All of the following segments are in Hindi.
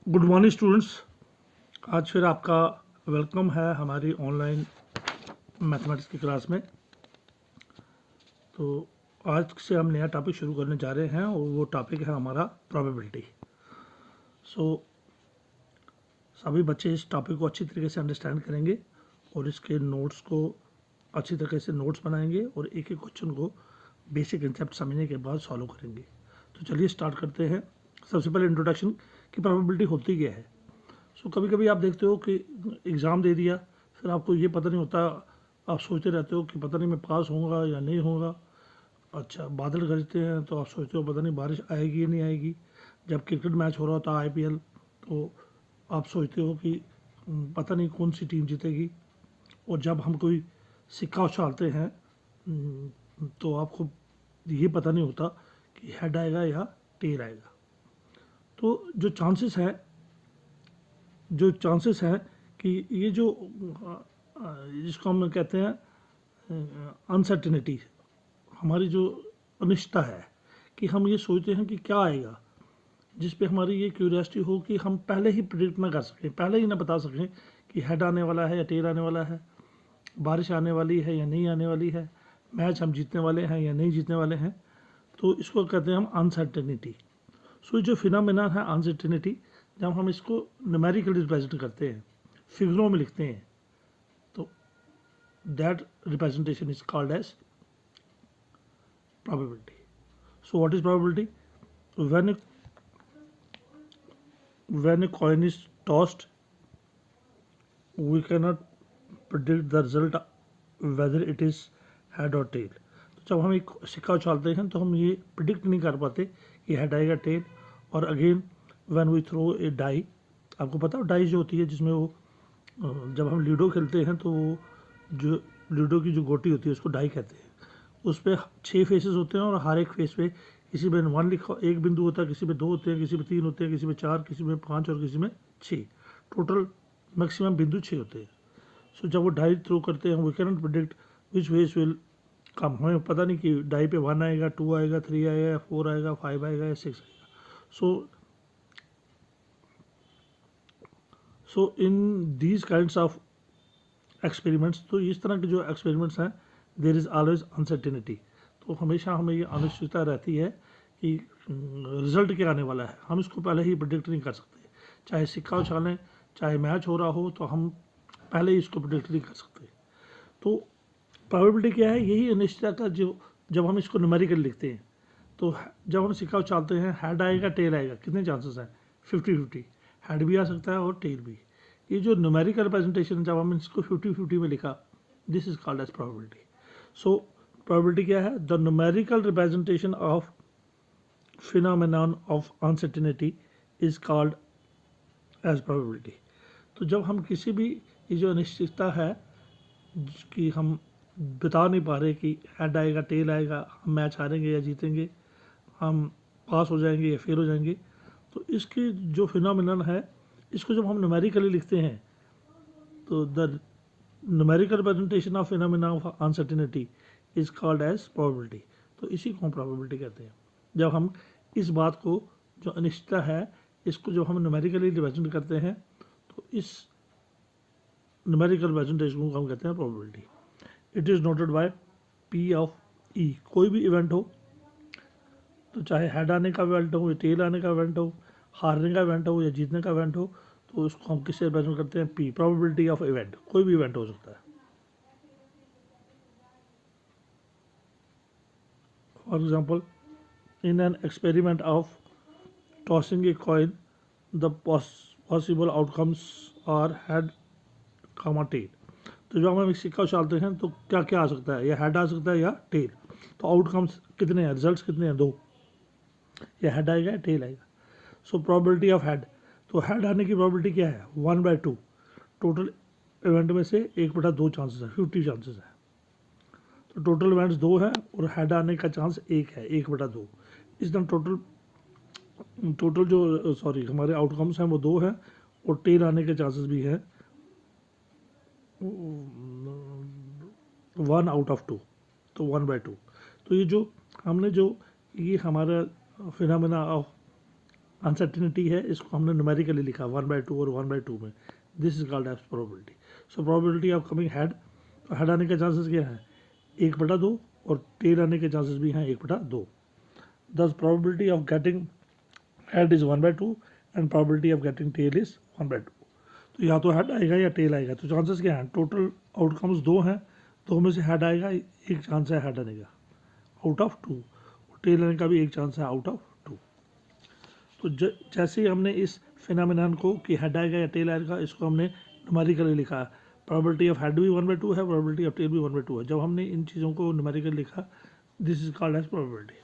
Good morning students. आज फिर आपका वेलकम है हमारी ऑनलाइन मैथमेटिक्स की क्लास में। तो आज से हम नया टॉपिक शुरू करने जा रहे हैं और वो टॉपिक है हमारा प्रोबेबिलिटी। सभी बच्चे इस टॉपिक को अच्छी तरीके से अंडरस्टैंड करेंगे और इसके नोट्स को अच्छी तरीके से नोट्स बनाएंगे और एक एक क्वेश्चन को बेसिक कंसेप्ट समझने के बाद सॉल्व करेंगे। तो चलिए स्टार्ट करते हैं। सबसे पहले इंट्रोडक्शन की प्रोबेबिलिटी होती क्या है। कभी कभी आप देखते हो कि एग्ज़ाम दे दिया, फिर आपको ये पता नहीं होता, आप सोचते रहते हो कि पता नहीं मैं पास होऊंगा या नहीं होऊंगा। अच्छा, बादल गरजते हैं तो आप सोचते हो पता नहीं बारिश आएगी या नहीं आएगी। जब क्रिकेट मैच हो रहा होता है आईपीएल, तो आप सोचते हो कि पता नहीं कौन सी टीम जीतेगी। और जब हम कोई सिक्का उछालते हैं तो आपको ये पता नहीं होता कि हेड आएगा या टेल आएगा। तो जो चांसेस हैं कि ये जो जिसको हम कहते हैं अनसर्टिनिटी, हमारी जो अनिश्चितता है कि हम ये सोचते हैं कि क्या आएगा, जिस पे हमारी ये क्यूरियोसिटी हो कि हम पहले ही प्रिडिक्ट ना कर सकें, पहले ही ना बता सकें कि हेड आने वाला है या टेल आने वाला है, बारिश आने वाली है या नहीं आने वाली है, मैच हम जीतने वाले हैं या नहीं जीतने वाले हैं। तो इसको कहते हैं हम अनसर्टेनिटी। जो फिनोमेना है अनसर्टेनिटी, जब हम इसको न्यूमेरिकली रिप्रेजेंट करते हैं, फिगरों में लिखते हैं, तो that representation is called as probability. So what is probability? When a coin is tossed, we cannot predict the result whether it is head or tail. तो जब हम एक सिक्का उछालते हैं तो हम ये प्रिडिक्ट नहीं कर पाते कि हेड आएगा टेल। और again when we throw a die, आपको पता है डाई जो होती है जिसमें वो जब हम लूडो खेलते हैं तो वो जो लूडो की जो गोटी होती है उसको डाई कहते हैं। उस पर 6 फेसेस होते हैं और हर एक फेस पे किसी में 1 लिखा, 1 बिंदु होता है, किसी में 2 होते हैं, किसी में 3 होते हैं, किसी में 4, किसी में 5 और किसी में 6। टोटल मैक्सिमम बिंदु 6 होते हैं। जब वो डाई थ्रो करते हैं, we cannot predict which ways will come. हमें पता नहीं कि डाई पे 1 आएगा, 2 आएगा, 3 आएगा, 4 आएगा, 5 आएगा या 6 आएगा। So in these kinds of experiments, तो इस तरह के जो एक्सपेरिमेंट्स हैं, देर इज़ ऑलवेज अनसर्टिनिटी। तो हमेशा हमें ये अनिश्चितता रहती है कि रिजल्ट क्या आने वाला है, हम इसको पहले ही प्रिडिक्ट नहीं कर सकते। चाहे सिक्का उछालें, चाहे मैच हो रहा हो, तो हम पहले ही इसको प्रिडिक्ट नहीं कर सकते। तो प्रोबेबिलिटी क्या है? यही अनिश्चितता का जो, जब हम इसको न्यूमेरिकल लिखते हैं, तो जब हम सिक्का उछालते हैं, हेड आएगा टेल आएगा, कितने चांसेस हैं? 50-50। हेड भी आ सकता है और टेल भी। ये जो न्यूमेरिकल रिप्रेजेंटेशन, जब हम इसको 50-50 में लिखा, this is called as probability. So probability क्या है? The numerical representation of phenomenon of uncertainty is called as probability. तो जब हम किसी भी, ये जो अनिश्चितता है कि हम बता नहीं पा रहे कि हेड आएगा टेल आएगा, हम मैच हारेंगे या जीतेंगे, हम पास हो जाएंगे या फेल हो जाएंगे, तो इसकी जो फिनोमेनन है, इसको जब हम न्यूमेरिकली लिखते हैं, तो the numerical representation of phenomena of uncertainty is called as probability. तो इसी को हम प्रोबेबिलिटी कहते हैं। जब हम इस बात को, जो अनिश्चितता है, इसको जब हम न्यूमेरिकली रिप्रेजेंट करते हैं, तो इस न्यूमेरिकल रिप्रेजेंटेशन को हम कहते हैं probability. It is noted by P of E. कोई भी इवेंट हो, तो चाहे हेड आने का इवेंट हो या टेल आने का इवेंट हो, हारने का इवेंट हो या जीतने का इवेंट हो, तो उसको हम किससे रिप्रेजेंट करते हैं? P, probability of event. कोई भी इवेंट हो सकता है। For example, in an experiment of tossing a coin, the possible outcomes are head comma tail. तो जब हम एक सिक्का उछालते हैं तो क्या क्या आ सकता है? या हेड आ सकता है या टेल। तो आउटकम्स कितने हैं, रिजल्ट्स कितने हैं? 2। या हेड आएगा या टेल आएगा। सो प्रोबेबिलिटी ऑफ हेड, तो हेड आने की प्रोबेबिलिटी क्या है? 1/2। टोटल इवेंट में से 1/2 चांसेस है, 50 चांसेस है। तो टोटल इवेंट्स 2 हैं और हेड आने का चांस 1 है, 1/2। इस तरह टोटल जो हमारे आउटकम्स हैं वो 2 हैं, और टेल आने के चांसेस भी हैं 1/2, तो 1/2। तो ये जो हमने जो, ये हमारा फिनोमेना ऑफ अनसर्टिनिटी है, इसको हमने न्यूमेरिकली लिखा 1/2 और 1/2 में, this is called as probability. So probability of coming head, तो हेड आने के चांसेस क्या हैं 1/2 और टेल आने के चांसेस भी हैं 1/2। दस probability of getting head is 1/2 and probability of getting tail is 1/2। तो या तो हेड आएगा या टेल आएगा, तो चांसेस क्या हैं, टोटल आउटकम्स 2 हैं, 2 में से हेड आएगा, एक चांस है हेड आने का आउट ऑफ 2, और टेल आने का भी एक चांस है आउट ऑफ 2। तो जैसे ही हमने इस फिनोमेनन को कि हेड आएगा या टेल आएगा, इसको हमने न्यूमेरिकली लिखा है, प्रोबेबिलिटी ऑफ हेड भी 1/2 है, प्रोबेबिलिटी ऑफ टेल भी 1/2 है। जब हमने इन चीज़ों को न्यूमेरिकली लिखा, this is called as probability.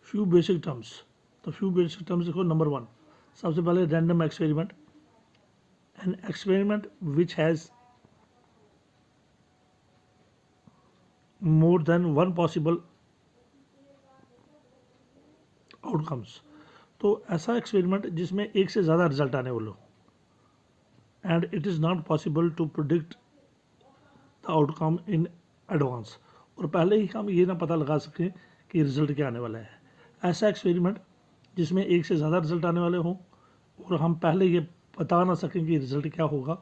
Few basic terms, तो फ्यू बेसिक टर्म्स देखो। नंबर 1, सबसे पहले random experiment, an experiment which has more than one possible outcomes। तो ऐसा एक्सपेरिमेंट जिसमें एक से ज़्यादा रिजल्ट आने वाले हो, and it is not possible to predict the outcome in advance, और पहले ही हम ये ना पता लगा सकें कि रिजल्ट क्या आने वाला है। ऐसा एक्सपेरिमेंट जिसमें एक से ज़्यादा रिजल्ट आने वाले हों और हम पहले ये बता ना सकें कि रिजल्ट क्या होगा,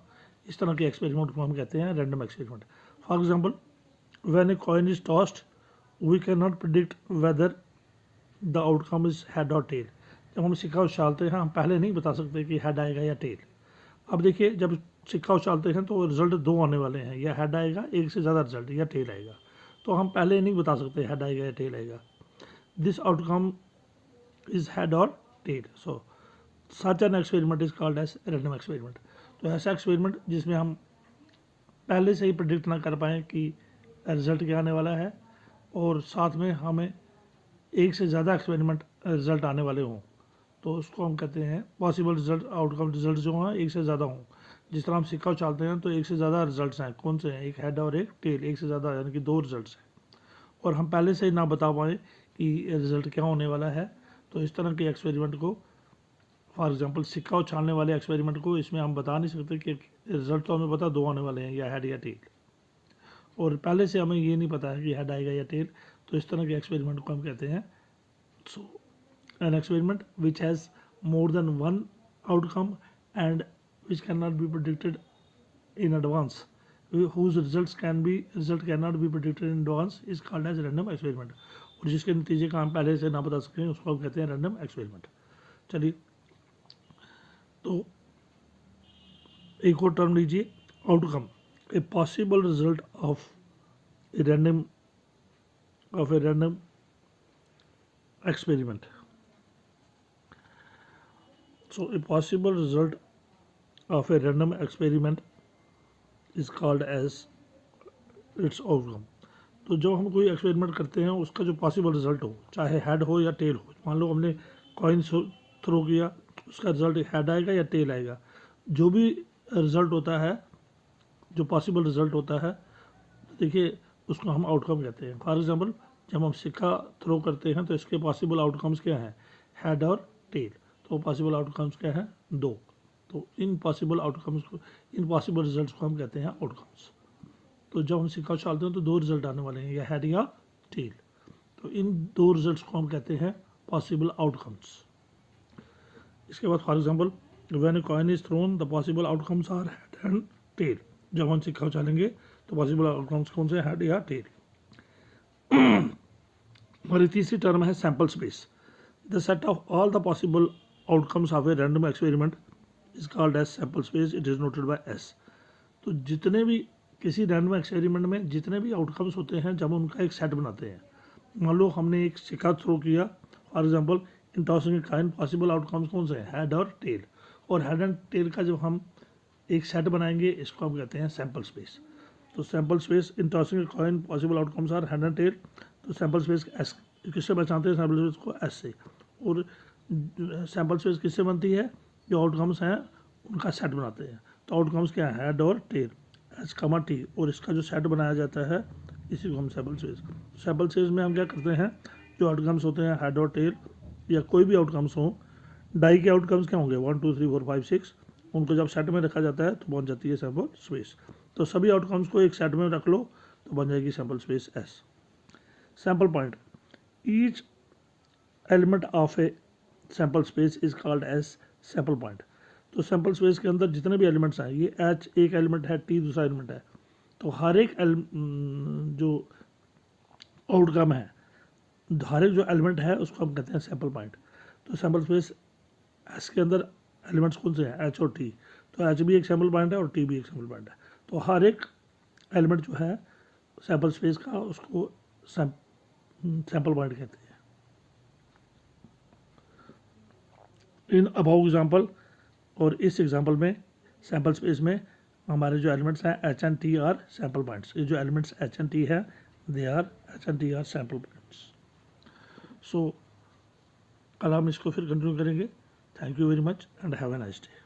इस तरह के एक्सपेरिमेंट को हम कहते हैं random experiment. For example, when a coin is tossed, we cannot predict whether the outcome is head or tail। जब हम सिक्का उछालते हैं हम पहले नहीं बता सकते कि हेड आएगा या टेल। अब देखिए, जब सिक्का उछालते हैं तो रिजल्ट 2 आने वाले हैं, या हेड आएगा, एक से ज़्यादा रिजल्ट, या टेल आएगा, तो हम पहले नहीं बता सकते हेड आएगा या टेल आएगा। दिस आउटकम इज हेड और tail, so such an experiment is called as random experiment. तो ऐसा एक्सपेरिमेंट जिसमें हम पहले से ही प्रिडिक्ट ना कर पाएँ कि रिजल्ट क्या आने वाला है, और साथ में हमें एक से ज़्यादा एक्सपेरिमेंट रिजल्ट आने वाले हों, तो उसको हम कहते हैं पॉसिबल रिजल्ट, आउटकम रिजल्ट जो हैं एक से ज़्यादा हों। जिस तरह हम सिक्का उछालते हैं तो एक से ज़्यादा रिजल्ट्स हैं, कौन से हैं, एक हेड और एक टेल, एक से ज़्यादा यानी कि 2 रिजल्ट्स हैं, और हम पहले से ही ना बता पाएँ कि रिजल्ट क्या होने वाला है। तो इस तरह के एक्सपेरिमेंट को, फॉर एग्जांपल सिक्का उछालने वाले एक्सपेरिमेंट को, इसमें हम बता नहीं सकते कि रिजल्ट तो हमें पता 2 आने वाले हैं, या हेड या टेल, और पहले से हमें ये नहीं पता है कि हेड आएगा या टेल, तो इस तरह के एक्सपेरिमेंट को हम कहते हैं so an experiment which has more than one outcome and which can not be predicted in advance, whose results can not be predicted in advance is called as random experiment. और जिसके नतीजे का हम पहले से ना बता सकें उसको हम कहते हैं रैंडम एक्सपेरिमेंट। चलिए, तो एक और टर्म लीजिए, outcome, a possible result of a random experiment। So a possible result of a random experiment is called as its outcome। तो जब हम कोई एक्सपेरिमेंट करते हैं उसका जो पॉसिबल रिजल्ट हो, चाहे हेड हो या टेल हो, मान लो हमने कॉइन थ्रो किया, उसका रिजल्ट हेड आएगा या टेल आएगा, जो भी रिजल्ट होता है, जो पॉसिबल रिजल्ट होता है, देखिए उसको हम आउटकम कहते हैं। फॉर एग्जांपल, जब हम सिक्का थ्रो करते हैं तो इसके पॉसिबल आउटकम्स क्या हैं, हेड और टेल, तो पॉसिबल आउटकम्स क्या हैं, 2। तो इन पॉसिबल आउटकम्स को, इन पॉसिबल रिजल्ट्स को हम कहते हैं आउटकम्स। तो जब हम सिक्का उछालते हैं तो 2 रिजल्ट आने वाले हैं, या हेड या टेल, तो इन 2 रिजल्ट्स को हम कहते हैं पॉसिबल आउटकम्स। इसके बाद for example, when a coin is thrown the possible outcomes are head and tail. जब हम सिक्का उछालेंगे तो पॉसिबल आउटकम्स कौन से, हेड या टेल। हमारी तीसरी टर्म है sample space. The set of all the possible outcomes of a random experiment is called as sample space, it is noted by S. तो जितने भी किसी रैंडम एक्सपेरिमेंट में जितने भी आउटकम्स होते हैं, जब उनका एक सेट बनाते हैं, मान लो हमने एक सिक्का थ्रो किया, for example in tossing a coin, possible outcomes कौन से हैं, हेड और टेल, और हेड एंड टेल का जब हम एक सेट बनाएंगे इसको हम कहते हैं सैम्पल स्पेस। तो sample space in tossing a coin possible outcomes are head and tail. तो सैम्पल स्पेस एस किससे पहचानते हैं, सैम्पल स्पेस को एस से। और सैम्पल स्पेस किससे बनती है, जो आउटकम्स हैं उनका सेट बनाते हैं। तो आउटकम्स क्या है, हेड और टेल, एस कमा टी, और इसका जो सेट बनाया जाता है इसी को हम सैम्पल स्पेस। सैम्पल स्पेस में हम क्या करते हैं, जो आउटकम्स होते हैं हेड और टेल या कोई भी आउटकम्स हो, डाई के आउटकम्स क्या होंगे 1 2 3 4 5 6, उनको जब सेट में रखा जाता है तो पहुंच जाती है सैम्पल स्पेस। तो सभी आउटकम्स को एक सेट में रख लो तो बन जाएगी sample space S. Sample point, each element of a sample space is called as sample point. तो सैम्पल स्पेस के अंदर जितने भी एलिमेंट्स हैं, ये एच एक एलिमेंट है, टी दूसरा एलिमेंट है, तो हर एक जो आउटकम है, हर एक जो एलिमेंट है उसको हम कहते हैं सैम्पल पॉइंट। तो सैम्पल स्पेस एस के अंदर एलिमेंट्स कौन से हैं, एच और टी, तो एच भी एक सैम्पल पॉइंट है और टी भी एक सैम्पल पॉइंट है। तो हर एक एलिमेंट जो है सैम्पल स्पेस का, उसको सैम्पल पॉइंट कहते हैं। इन अबाउ एग्जाम्पल, और इस एग्जाम्पल में सैम्पल स्पेस में हमारे जो एलिमेंट्स हैं H and T are sample points. ये जो एलिमेंट्स एच एंड टी है, they are H and T are sample points. So कल हम इसको फिर कंटिन्यू करेंगे। Thank you very much and have a nice day.